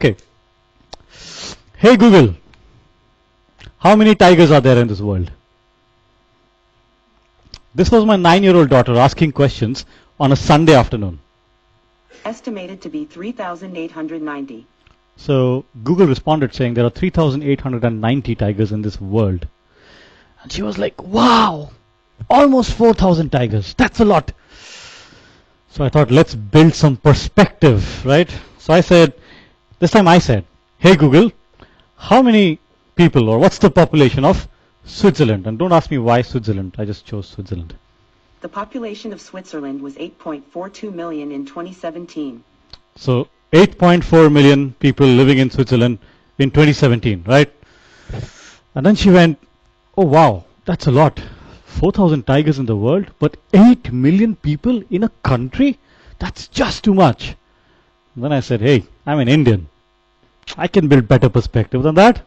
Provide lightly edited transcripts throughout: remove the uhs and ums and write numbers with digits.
Okay. Hey Google, how many tigers are there in this world? This was my 9-year-old daughter asking questions on a Sunday afternoon. Estimated to be 3,890. So Google responded saying there are 3,890 tigers in this world. And she was like, wow, almost 4,000 tigers. That's a lot. So I thought, let's build some perspective, right? So I said, this time I said, hey Google, how many people or what's the population of Switzerland? And don't ask me why Switzerland. I just chose Switzerland. The population of Switzerland was 8.42 million in 2017. So 8.4 million people living in Switzerland in 2017, right? And then she went, oh wow, that's a lot. 4,000 tigers in the world, but 8 million people in a country? That's just too much. And then I said, hey, I'm an Indian. I can build better perspective than that.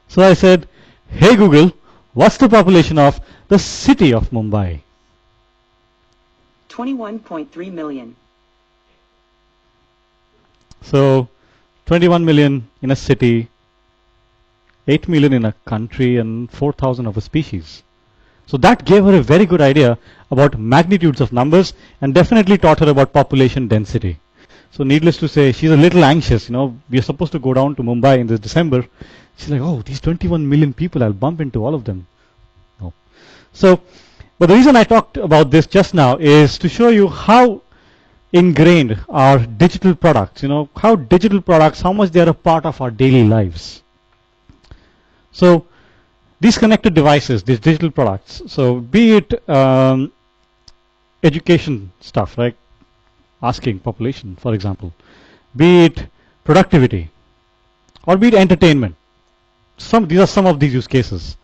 So I said, hey Google, what's the population of the city of Mumbai? 21.3 million. So 21 million in a city, 8 million in a country, and 4,000 of a species. So that gave her a very good idea about magnitudes of numbers and definitely taught her about population density. So needless to say, she's a little anxious. We're supposed to go down to Mumbai in this December. She's like, oh, these 21 million people, I'll bump into all of them. No. So, but the reason I talked about this just now is to show you how ingrained are digital products, how digital products, how much they are a part of our daily lives. So these connected devices, these digital products, so be it education stuff, right? Asking population, for example, be it productivity, or be it entertainment. These are some of these use cases.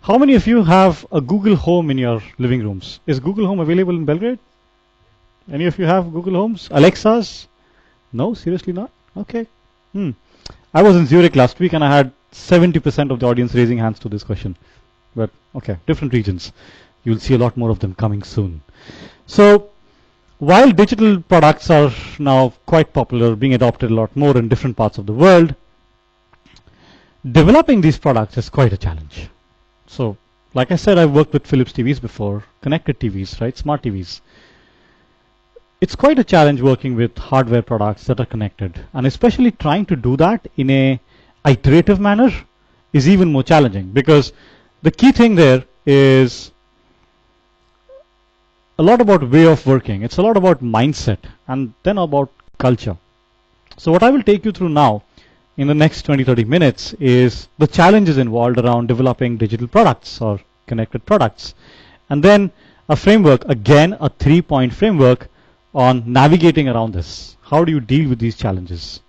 How many of you have a Google Home in your living rooms? Is Google Home available in Belgrade? Any of you have Google Homes? Alexas? No, seriously not? Okay. I was in Zurich last week and I had 70% of the audience raising hands to this question. But okay, different regions. You'll see a lot more of them coming soon. So while digital products are now quite popular, being adopted a lot more in different parts of the world, developing these products is quite a challenge. So like I said, I've worked with Philips TVs before, connected TVs, right? Smart TVs. It's quite a challenge working with hardware products that are connected, and especially trying to do that in a iterative manner is even more challenging, because the key thing there is a lot about way of working. It's a lot about mindset and then about culture. So what I will take you through now in the next 20-30 minutes is the challenges involved around developing digital products or connected products, and then a framework, again a 3-point framework on navigating around this. How do you deal with these challenges?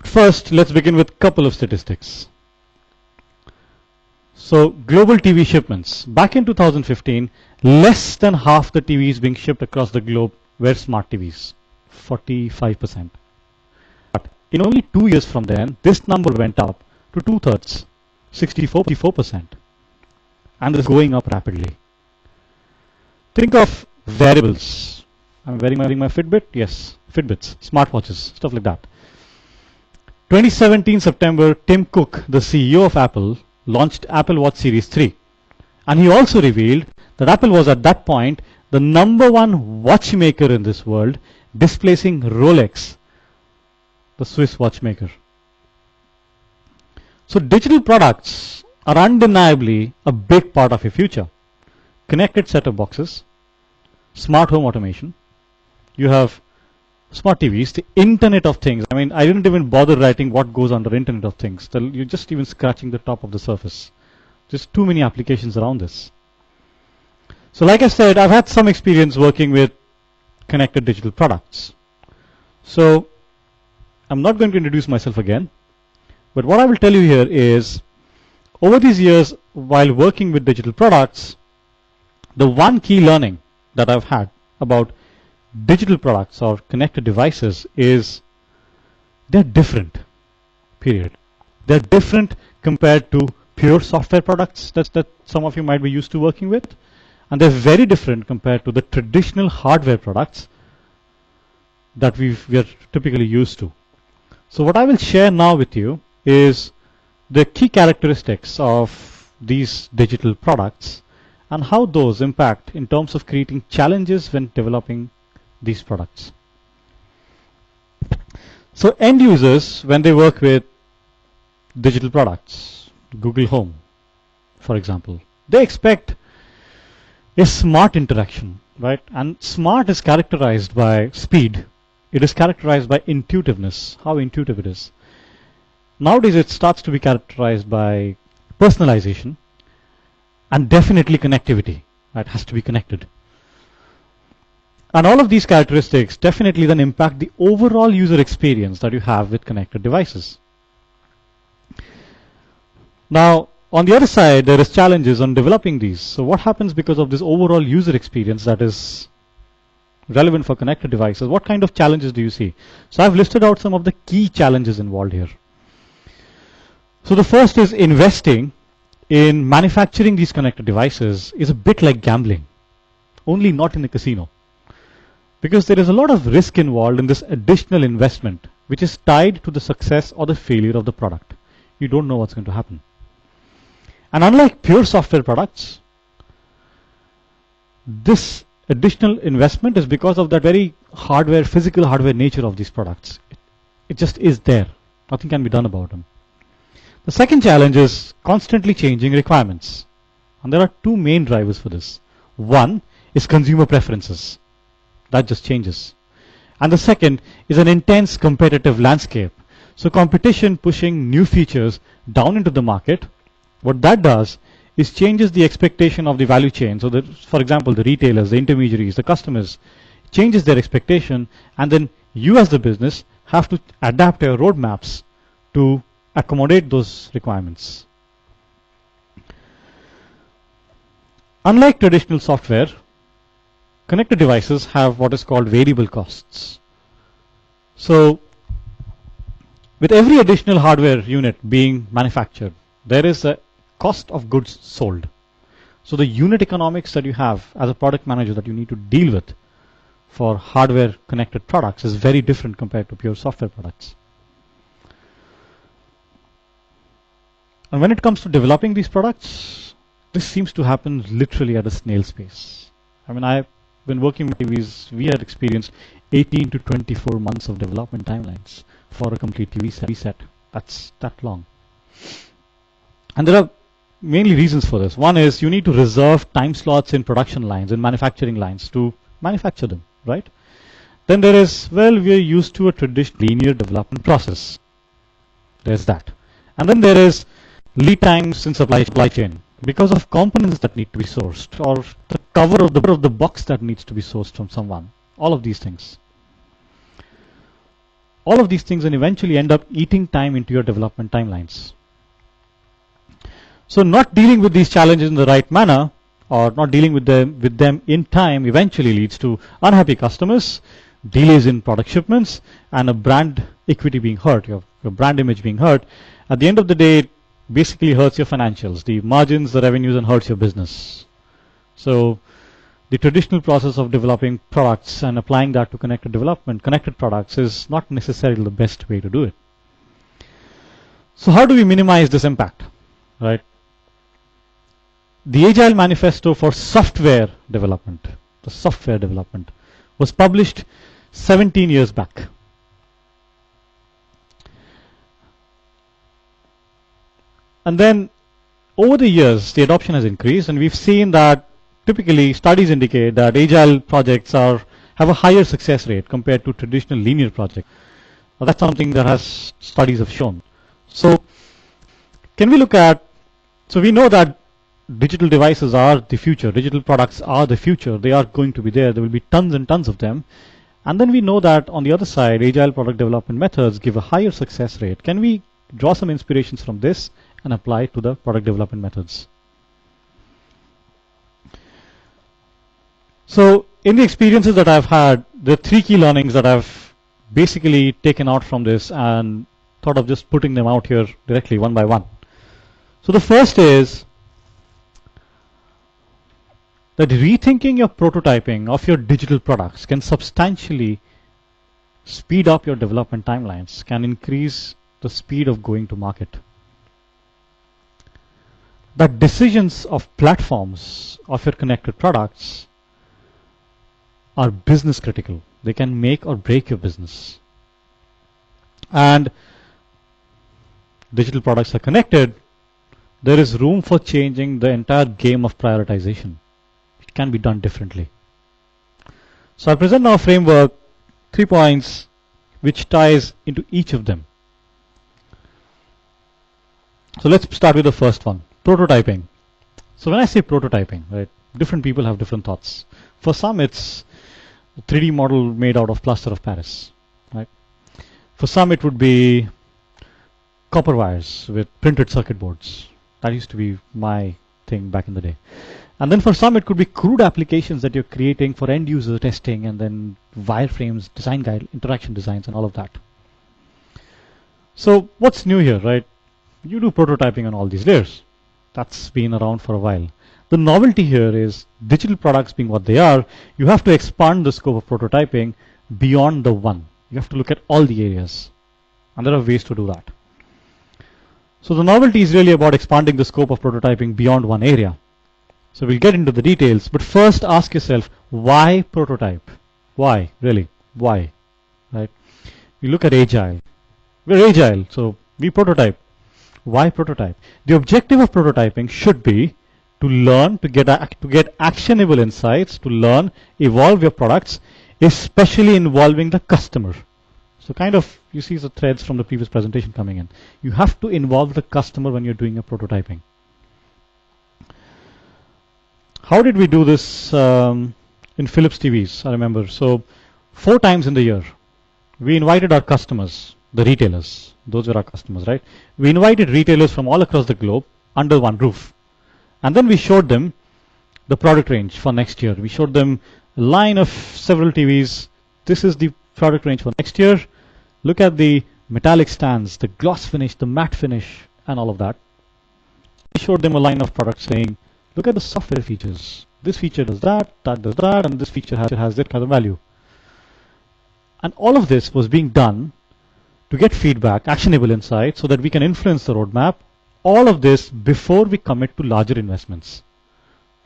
First, let's begin with a couple of statistics. So global TV shipments. Back in 2015, less than half the TVs being shipped across the globe were smart TVs, 45%. But in only 2 years from then, this number went up to 2/3, 64%. And is going up rapidly. Think of wearables. I'm wearing my Fitbit. Yes, Fitbits, smartwatches, stuff like that. 2017 September, Tim Cook, the CEO of Apple, launched Apple Watch Series 3. And he also revealed that Apple was at that point the #1 watchmaker in this world, displacing Rolex, the Swiss watchmaker. So digital products are undeniably a big part of your future. Connected set-top boxes, smart home automation, you have smart TVs, the Internet of Things. I mean, I didn't even bother writing what goes under Internet of Things. You're just even scratching the top of the surface. Just too many applications around this. So like I said, I've had some experience working with connected digital products. So I'm not going to introduce myself again, but what I will tell you here is, over these years, while working with digital products, the one key learning that I've had about digital products or connected devices is they're different, period. They're different compared to pure software products that some of you might be used to working with, and they're very different compared to the traditional hardware products that we are typically used to. So what I will share now with you is the key characteristics of these digital products and how those impact in terms of creating challenges when developing these products. So end users, when they work with digital products, Google Home, for example, they expect a smart interaction, right? And smart is characterized by speed. It is characterized by intuitiveness, how intuitive it is. Nowadays, it starts to be characterized by personalization and definitely connectivity. It has to be connected. And all of these characteristics definitely then impact the overall user experience that you have with connected devices. Now, on the other side, there is challenges on developing these. So what happens because of this overall user experience that is relevant for connected devices? What kind of challenges do you see? So I've listed out some of the key challenges involved here. So the first is investing in manufacturing these connected devices is a bit like gambling, only not in a casino. Because there is a lot of risk involved in this additional investment, which is tied to the success or the failure of the product. You don't know what's going to happen. And unlike pure software products, this additional investment is because of that very hardware, physical hardware nature of these products. It just is there. Nothing can be done about them. The second challenge is constantly changing requirements. And there are two main drivers for this. One is consumer preferences. That just changes. And the second is an intense competitive landscape. So competition pushing new features down into the market. What that does is changes the expectation of the value chain. So that, for example, the retailers, the intermediaries, the customers, changes their expectation, and then you as the business have to adapt your roadmaps to accommodate those requirements. Unlike traditional software, connected devices have what is called variable costs. So with every additional hardware unit being manufactured, there is a cost of goods sold. So the unit economics that you have as a product manager that you need to deal with for hardware connected products is very different compared to pure software products. And when it comes to developing these products, this seems to happen literally at a snail's pace. I mean, I've been working with TVs, we had experienced 18 to 24 months of development timelines for a complete TV set. That's that long. And there are mainly reasons for this. One is you need to reserve time slots in production lines, in manufacturing lines to manufacture them, right? Then there is, well, we're used to a traditional linear development process. There's that. And then there is lead times in supply chain because of components that need to be sourced or the cover of the box that needs to be sourced from someone. All of these things. All of these things and eventually end up eating time into your development timelines. So not dealing with these challenges in the right manner or not dealing with them in time eventually leads to unhappy customers, delays in product shipments, and a brand equity being hurt, your brand image being hurt. At the end of the day, it basically hurts your financials, the margins, the revenues, and hurts your business. So the traditional process of developing products and applying that to connected products is not necessarily the best way to do it. So how do we minimize this impact, right? The Agile Manifesto for Software Development, was published 17 years back. And then over the years, the adoption has increased, and we've seen that typically studies indicate that Agile projects have a higher success rate compared to traditional linear projects. Well, that's something that studies have shown. So can we look at, so we know that digital devices are the future, digital products are the future, they are going to be there will be tons and tons of them. And then we know that on the other side, Agile product development methods give a higher success rate. Can we draw some inspirations from this and apply it to the product development methods? So in the experiences that I've had, the three key learnings that I've basically taken out from this and thought of just putting them out here directly one by one. So the first is that rethinking your prototyping of your digital products can substantially speed up your development timelines, can increase the speed of going to market. That decisions of platforms of your connected products are business critical. They can make or break your business. And digital products are connected, there is room for changing the entire game of prioritization. It can be done differently. So I present now a framework, 3 points, which ties into each of them. So let's start with the first one, prototyping. So when I say prototyping, right, different people have different thoughts. For some, it's a 3D model made out of plaster of Paris, right? For some, it would be copper wires with printed circuit boards. That used to be my thing back in the day. And then for some, it could be crude applications that you're creating for end user testing, and then wireframes, design guide, interaction designs, and all of that. So what's new here, right? You do prototyping on all these layers. That's been around for a while. The novelty here is digital products being what they are, you have to expand the scope of prototyping beyond the one. You have to look at all the areas. And there are ways to do that. So the novelty is really about expanding the scope of prototyping beyond one area. So we'll get into the details, but first ask yourself, why prototype? Why, really? Why? Right? You look at Agile. We're Agile, so we prototype. Why prototype? The objective of prototyping should be to learn, to get actionable insights, to learn, evolve your products, especially involving the customer. So kind of, you see the threads from the previous presentation coming in. You have to involve the customer when you're doing a prototyping. How did we do this in Philips TVs? I remember. So 4 times in the year, we invited our customers, the retailers. Those were our customers, right? We invited retailers from all across the globe under one roof. And then we showed them the product range for next year. We showed them a line of several TVs. This is the product range for next year. Look at the metallic stands, the gloss finish, the matte finish, and all of that. We showed them a line of products saying, look at the software features. This feature does that does that, and this feature has that kind of value. And all of this was being done to get feedback, actionable insights, so that we can influence the roadmap. All of this before we commit to larger investments,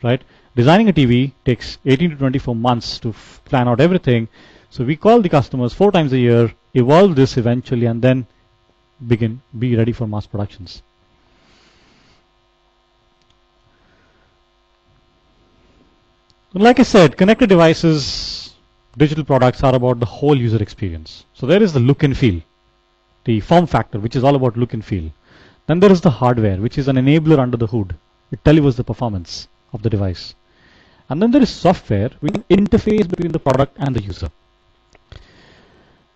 right? Designing a TV takes 18 to 24 months to plan out everything. So we call the customers 4 times a year, evolve this eventually, and then be ready for mass productions. Like I said, connected devices, digital products are about the whole user experience. So there is the look and feel, the form factor, which is all about look and feel. Then there is the hardware, which is an enabler under the hood. It delivers the performance of the device. And then there is software, which is an interface between the product and the user.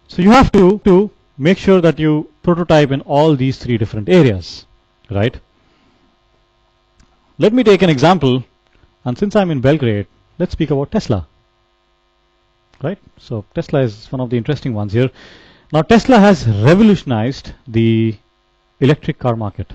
So you have to make sure that you prototype in all these 3 different areas, right? Let me take an example, and since I'm in Belgrade, let's speak about Tesla, right? So Tesla is one of the interesting ones here. Now Tesla has revolutionized the electric car market.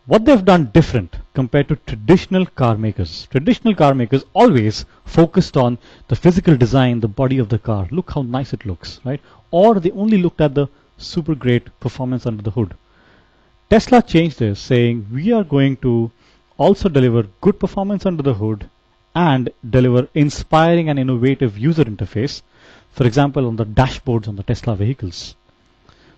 What they've done different compared to traditional car makers. Traditional car makers always focused on the physical design, the body of the car. Look how nice it looks, right? Or they only looked at the super great performance under the hood. Tesla changed this, saying we are going to also deliver good performance under the hood and deliver inspiring and innovative user interface, for example, on the dashboards on the Tesla vehicles.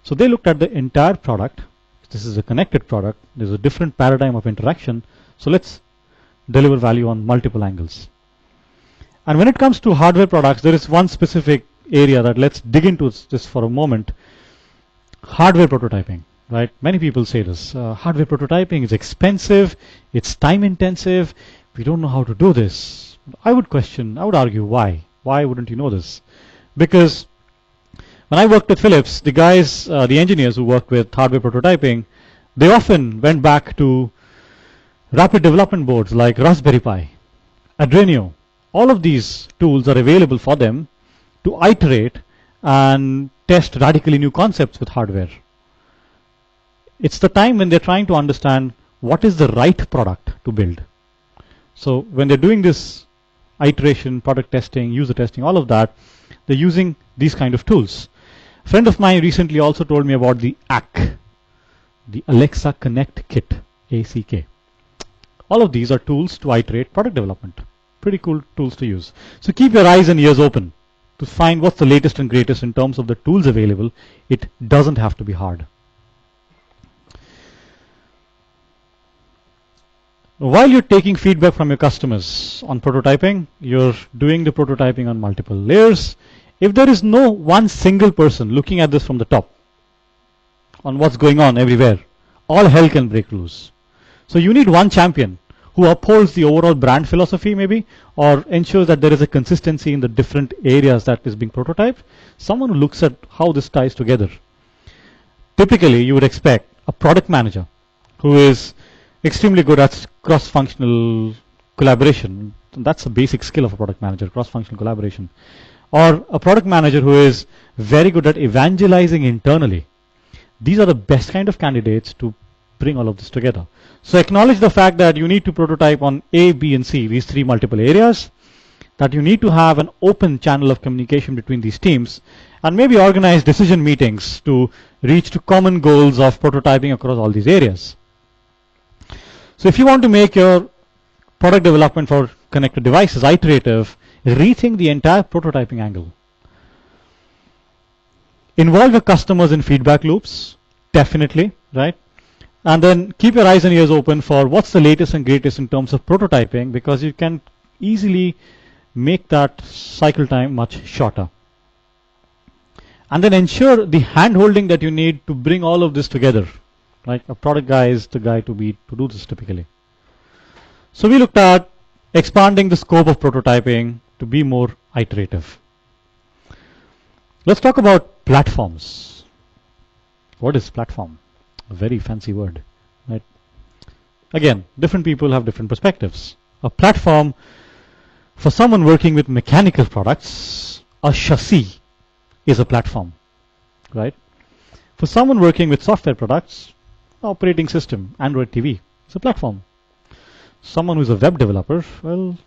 So they looked at the entire product. This is a connected product. There's a different paradigm of interaction. So let's deliver value on multiple angles. And when it comes to hardware products, there is one specific area that let's dig into this for a moment. Hardware prototyping, right? Many people say this. Hardware prototyping is expensive. It's time intensive. We don't know how to do this. I would argue why. Why wouldn't you know this? Because when I worked at Philips, the guys, the engineers who work with hardware prototyping, they often went back to rapid development boards like Raspberry Pi, Adrenio. All of these tools are available for them to iterate and test radically new concepts with hardware. It's the time when they're trying to understand what is the right product to build. So when they're doing this iteration, product testing, user testing, all of that, they're using these kind of tools. A friend of mine recently also told me about the ACK, the Alexa Connect Kit, ACK. All of these are tools to iterate product development. Pretty cool tools to use. So keep your eyes and ears open to find what's the latest and greatest in terms of the tools available. It doesn't have to be hard. While you're taking feedback from your customers on prototyping, you're doing the prototyping on multiple layers. If there is no one single person looking at this from the top on what's going on everywhere, all hell can break loose. So you need one champion who upholds the overall brand philosophy maybe, or ensures that there is a consistency in the different areas that is being prototyped. Someone who looks at how this ties together. Typically, you would expect a product manager who is extremely good at cross-functional collaboration. That's a basic skill of a product manager, cross-functional collaboration. Or a product manager who is very good at evangelizing internally. These are the best kind of candidates to bring all of this together. So acknowledge the fact that you need to prototype on A, B, and C, these three multiple areas, that you need to have an open channel of communication between these teams, and maybe organize decision meetings to reach to common goals of prototyping across all these areas. So if you want to make your product development for connected devices iterative, rethink the entire prototyping angle. Involve your customers in feedback loops, definitely, right? And then keep your eyes and ears open for what's the latest and greatest in terms of prototyping, because you can easily make that cycle time much shorter. And then ensure the hand-holding that you need to bring all of this together. Like a product guy is the guy to do this typically. So we looked at expanding the scope of prototyping to be more iterative. Let's talk about platforms. What is platform? A very fancy word, right? Again, different people have different perspectives. A platform, for someone working with mechanical products, a chassis is a platform, right? For someone working with software products, operating system, Android TV, is a platform. Someone who's a web developer, well,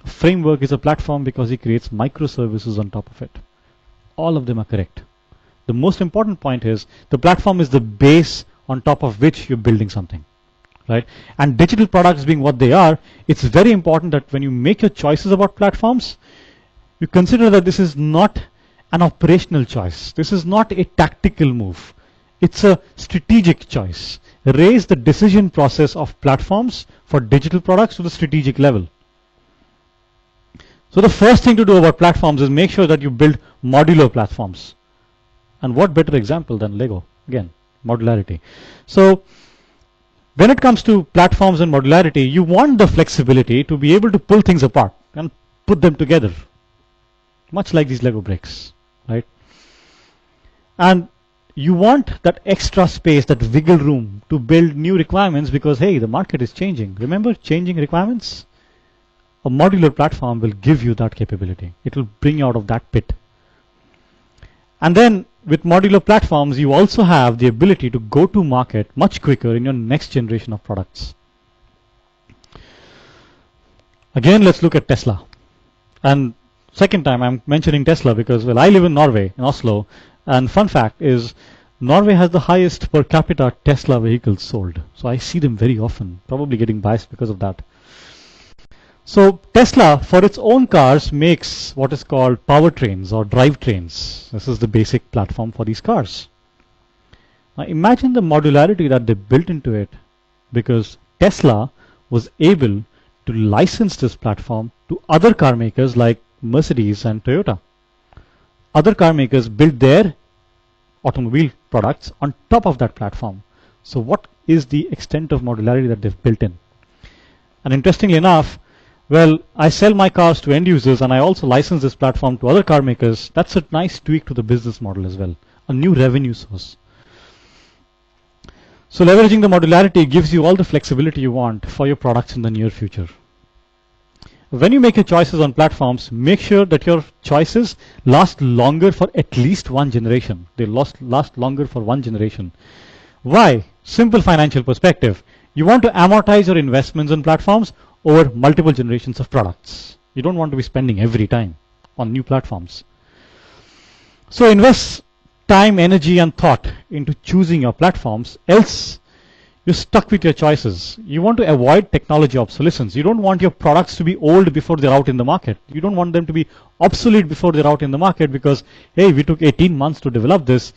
a framework is a platform because he creates microservices on top of it. All of them are correct. The most important point is the platform is the base on top of which you're building something, right? And digital products being what they are, it's very important that when you make your choices about platforms, you consider that this is not an operational choice. This is not a tactical move. It's a strategic choice. Raise the decision process of platforms for digital products to the strategic level. So the first thing to do about platforms is make sure that you build modular platforms. And what better example than Lego? Again, modularity. So when it comes to platforms and modularity, you want the flexibility to be able to pull things apart and put them together, much like these Lego bricks, right? And you want that extra space, that wiggle room to build new requirements because, hey, the market is changing. Remember changing requirements? A modular platform will give you that capability. It will bring you out of that pit. And then with modular platforms, you also have the ability to go to market much quicker in your next generation of products. Again, let's look at Tesla. And second time I'm mentioning Tesla because, well, I live in Norway, in Oslo. And fun fact is, Norway has the highest per capita Tesla vehicles sold. So I see them very often, probably getting biased because of that. So Tesla, for its own cars, makes what is called powertrains or drivetrains. This is the basic platform for these cars. Now imagine the modularity that they built into it, because Tesla was able to license this platform to other car makers like Mercedes and Toyota. Other car makers build their automobile products on top of that platform. So what is the extent of modularity that they've built in? And interestingly enough, well, I sell my cars to end users and I also license this platform to other car makers. That's a nice tweak to the business model as well, a new revenue source. So leveraging the modularity gives you all the flexibility you want for your products in the near future. When you make your choices on platforms, make sure that your choices last longer for at least one generation. They last longer for one generation. Why? Simple financial perspective. You want to amortize your investments in platforms over multiple generations of products. You don't want to be spending every time on new platforms. So invest time, energy, and thought into choosing your platforms, else you're stuck with your choices. You want to avoid technology obsolescence. You don't want your products to be old before they're out in the market. You don't want them to be obsolete before they're out in the market because, hey, we took 18 months to develop this.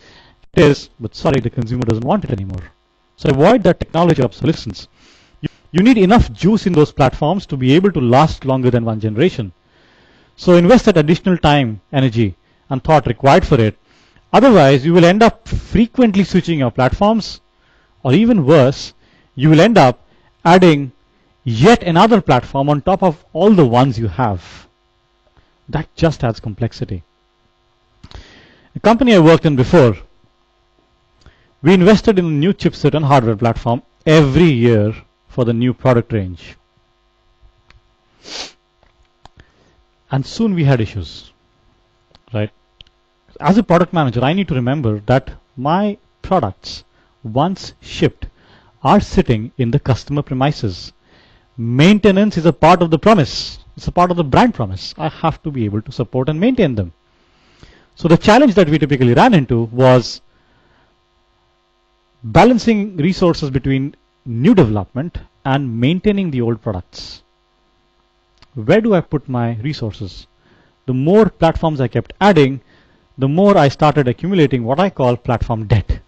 It is, but sorry, the consumer doesn't want it anymore. So avoid that technology obsolescence. You need enough juice in those platforms to be able to last longer than one generation. So invest that additional time, energy, and thought required for it. Otherwise, you will end up frequently switching your platforms, or even worse, you will end up adding yet another platform on top of all the ones you have. That just adds complexity. A company I worked in before, we invested in a new chipset and hardware platform every year for the new product range. And soon we had issues, right? As a product manager, I need to remember that my products, once shipped, are sitting in the customer premises. Maintenance is a part of the promise. It's a part of the brand promise. I have to be able to support and maintain them. So the challenge that we typically ran into was balancing resources between new development and maintaining the old products. Where do I put my resources? The more platforms I kept adding, the more I started accumulating what I call platform debt.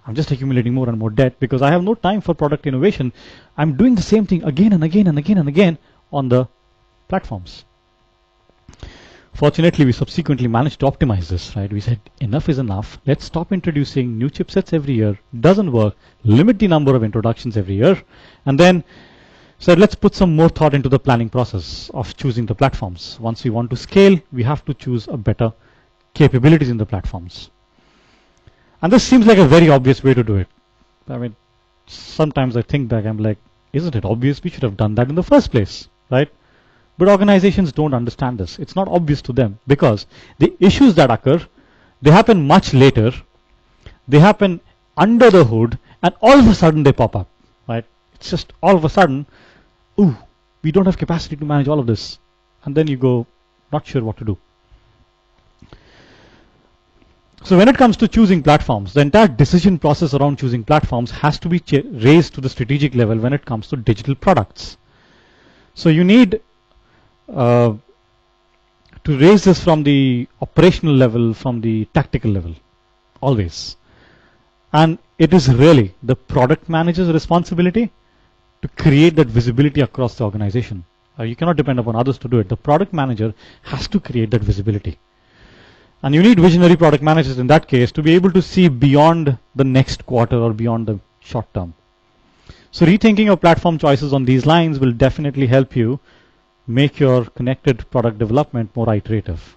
I'm just accumulating more and more debt because I have no time for product innovation. I'm doing the same thing again and again and again and again on the platforms. Fortunately, we subsequently managed to optimize this, right? We said enough is enough. Let's stop introducing new chipsets every year. Doesn't work. Limit the number of introductions every year. And then said, let's put some more thought into the planning process of choosing the platforms. Once we want to scale, we have to choose a better capabilities in the platforms. And this seems like a very obvious way to do it. I mean, sometimes I think back, I'm like, isn't it obvious? We should have done that in the first place, right? But organizations don't understand this. It's not obvious to them because the issues that occur, they happen much later. They happen under the hood, and all of a sudden they pop up, right? It's just all of a sudden, ooh, we don't have capacity to manage all of this. And then you go, not sure what to do. So when it comes to choosing platforms, the entire decision process around choosing platforms has to be raised to the strategic level when it comes to digital products. So you need to raise this from the operational level, from the tactical level, always. And it is really the product manager's responsibility to create that visibility across the organization. You cannot depend upon others to do it. The product manager has to create that visibility. And you need visionary product managers in that case to be able to see beyond the next quarter or beyond the short term. So rethinking your platform choices on these lines will definitely help you make your connected product development more iterative.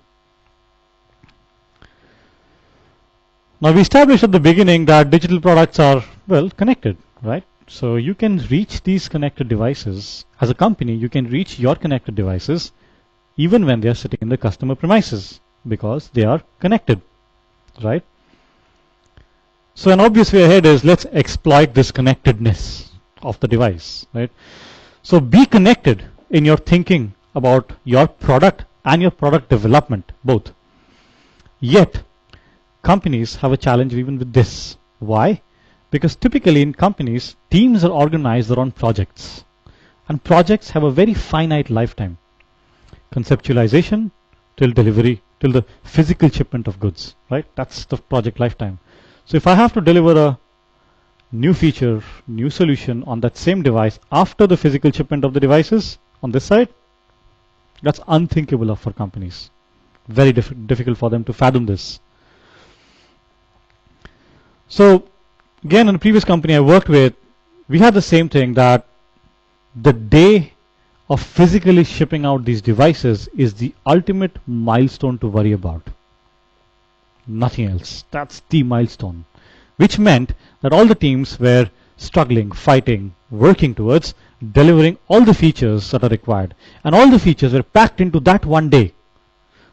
Now we established at the beginning that digital products are, well, connected, right? So you can reach these connected devices. As a company, you can reach your connected devices even when they are sitting in the customer premises because they are connected, right? So an obvious way ahead is let's exploit this connectedness of the device, right? So be connected in your thinking about your product and your product development, both. Yet, companies have a challenge even with this. Why? Because typically in companies, teams are organized around projects. And projects have a very finite lifetime. Conceptualization till delivery, till the physical shipment of goods, right? That's the project lifetime. So if I have to deliver a new feature, new solution on that same device after the physical shipment of the devices on this side, that's unthinkable for companies. Very difficult for them to fathom this. So again, in a previous company I worked with, we had the same thing, that the day of physically shipping out these devices is the ultimate milestone to worry about. Nothing else. That's the milestone. Which meant that all the teams were struggling, fighting, working towards delivering all the features that are required. And all the features were packed into that one day.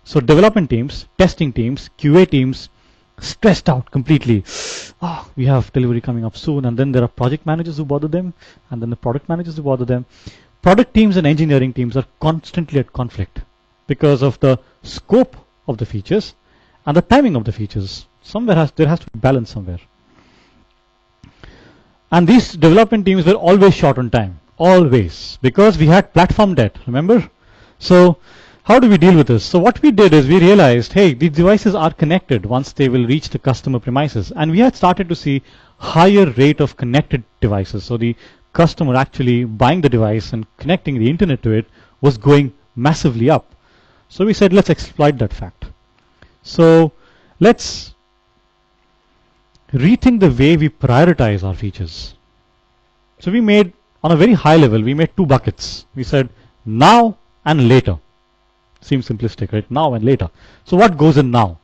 So development teams, testing teams, QA teams, stressed out completely. Oh, we have delivery coming up soon. And then there are project managers who bother them. And then the product managers who bother them. Product teams and engineering teams are constantly at conflict because of the scope of the features and the timing of the features. There has to be balance somewhere. And these development teams were always short on time, always, because we had platform debt, remember? So how do we deal with this? So what we did is we realized, hey, these devices are connected once they will reach the customer premises. And we had started to see higher rate of connected devices. So the customer actually buying the device and connecting the internet to it was going massively up. So we said, let's exploit that fact. So let's rethink the way we prioritize our features. So we made, on a very high level, we made two buckets. We said now and later. Seems simplistic, right? Now and later. So what goes in now?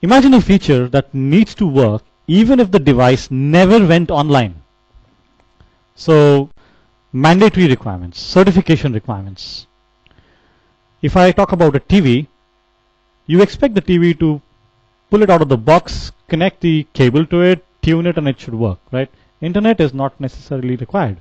Imagine a feature that needs to work even if the device never went online. So mandatory requirements, certification requirements. If I talk about a TV, you expect the TV to pull it out of the box, connect the cable to it, tune it, and it should work, right? Internet is not necessarily required.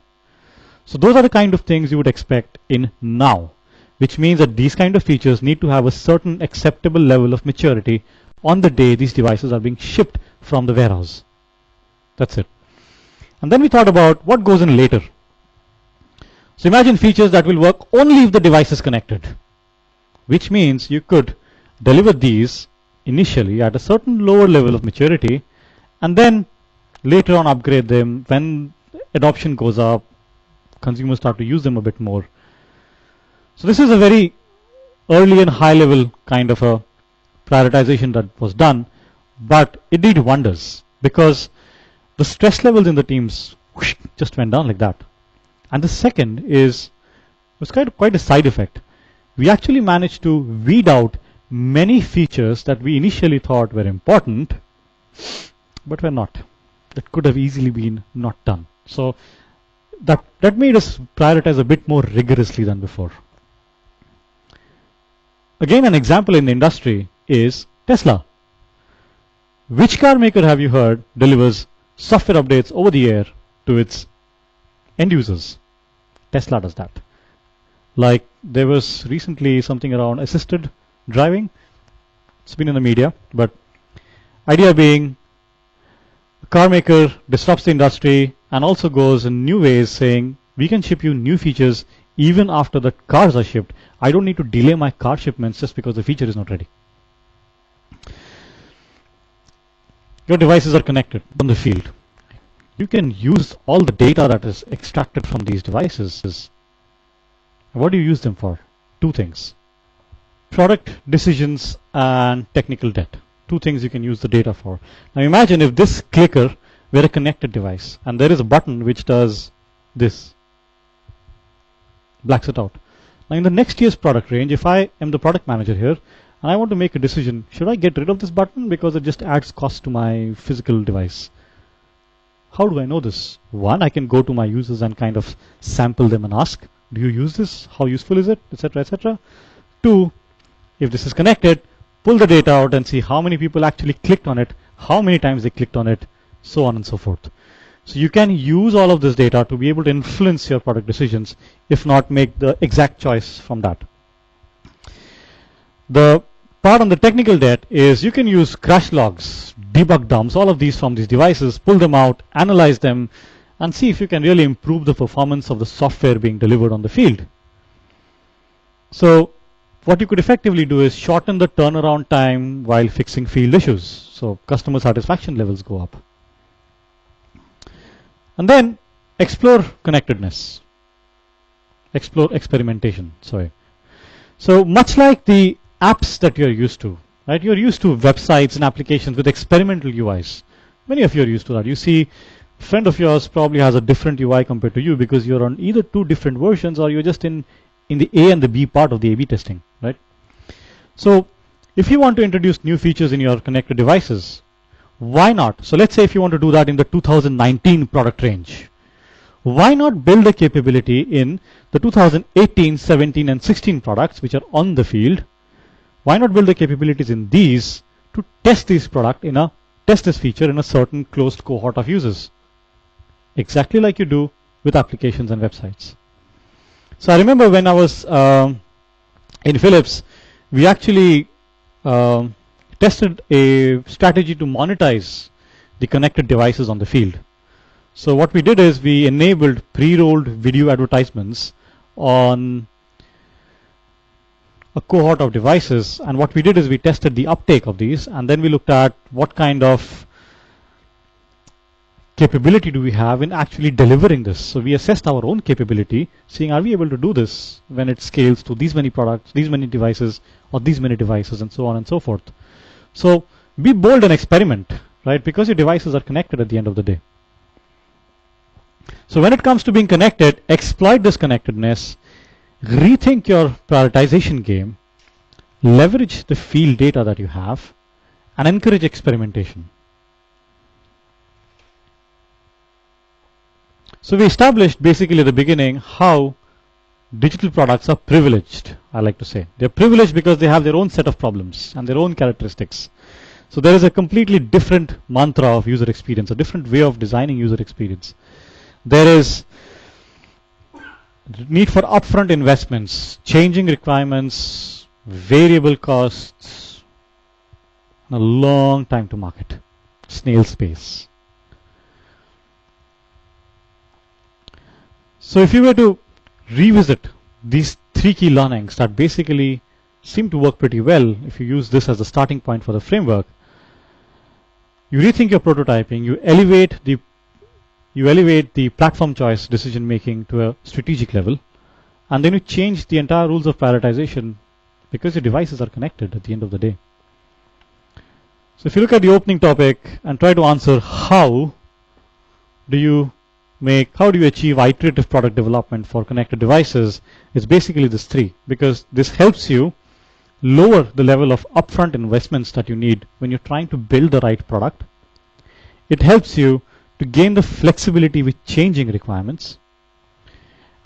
So those are the kind of things you would expect in now, which means that these kind of features need to have a certain acceptable level of maturity on the day these devices are being shipped from the warehouse. That's it. And then we thought about what goes in later. So imagine features that will work only if the device is connected, which means you could deliver these initially at a certain lower level of maturity and then later on upgrade them when adoption goes up, consumers start to use them a bit more. So this is a very early and high level kind of a prioritization that was done, but it did wonders because the stress levels in the teams just went down like that. And the second was quite a side effect. We actually managed to weed out many features that we initially thought were important, but were not. That could have easily been not done. So that made us prioritize a bit more rigorously than before. Again, an example in the industry is Tesla. Which car maker have you heard delivers software updates over the air to its end users? Tesla does that. Like there was recently something around assisted driving. It's been in the media, but idea being a car maker disrupts the industry and also goes in new ways saying we can ship you new features even after the cars are shipped. I don't need to delay my car shipments just because the feature is not ready. Your devices are connected on the field. You can use all the data that is extracted from these devices. What do you use them for? Two things. Product decisions and technical debt. Two things you can use the data for. Now imagine if this clicker were a connected device and there is a button which does this. Blacks it out. Now in the next year's product range, if I am the product manager here and I want to make a decision, should I get rid of this button because it just adds cost to my physical device? How do I know this? One, I can go to my users and kind of sample them and ask, do you use this? How useful is it? Etc. etc. Two, if this is connected, pull the data out and see how many people actually clicked on it, how many times they clicked on it, so on and so forth. So you can use all of this data to be able to influence your product decisions, if not make the exact choice from that. The part on the technical debt is you can use crash logs, debug dumps, all of these from these devices, pull them out, analyze them, and see if you can really improve the performance of the software being delivered on the field. So what you could effectively do is shorten the turnaround time while fixing field issues. So customer satisfaction levels go up. And then explore connectedness. Explore experimentation, sorry. So much like the apps that you're used to, right? You're used to websites and applications with experimental UIs. Many of you are used to that. You see, a friend of yours probably has a different UI compared to you because you're on either two different versions or you're just in the A and the B part of the A/B testing, right? So if you want to introduce new features in your connected devices, why not? So let's say if you want to do that in the 2019 product range, why not build a capability in the 2018, 17, and 16 products which are on the field? Why not build the capabilities in these to test this feature in a certain closed cohort of users? Exactly like you do with applications and websites. So I remember when I was in Philips, we actually tested a strategy to monetize the connected devices on the field. So what we did is we enabled pre-rolled video advertisements on a cohort of devices, and what we did is we tested the uptake of these, and then we looked at what kind of capability do we have in actually delivering this. So we assessed our own capability, seeing are we able to do this when it scales to these many products, these many devices, or these many devices, and so on and so forth. So be bold and experiment, right? Because your devices are connected at the end of the day. So when it comes to being connected, exploit this connectedness, rethink your prioritization game, leverage the field data that you have, and encourage experimentation. So we established basically at the beginning how digital products are privileged, I like to say. They're privileged because they have their own set of problems and their own characteristics. So there is a completely different mantra of user experience, a different way of designing user experience. There is need for upfront investments, changing requirements, variable costs, and a long time to market, snail's pace. So if you were to revisit these 3 key learnings that basically seem to work pretty well, if you use this as the starting point for the framework, you rethink your prototyping, you elevate the platform choice decision making to a strategic level, and then you change the entire rules of prioritization because your devices are connected at the end of the day. So if you look at the opening topic and try to answer how do you achieve iterative product development for connected devices, it's basically this 3, because this helps you lower the level of upfront investments that you need when you're trying to build the right product. It helps you to gain the flexibility with changing requirements,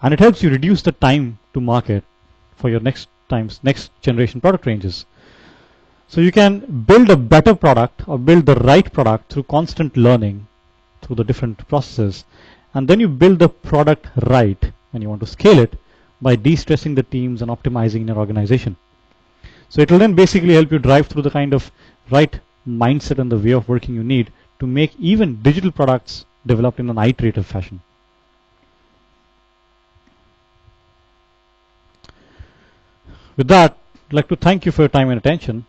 and it helps you reduce the time to market for your next generation product ranges. So you can build a better product or build the right product through constant learning through the different processes, and then you build the product right when you want to scale it by de-stressing the teams and optimizing your organization. So it will then basically help you drive through the kind of right mindset and the way of working you need to make even digital products developed in an iterative fashion. With that, I'd like to thank you for your time and attention.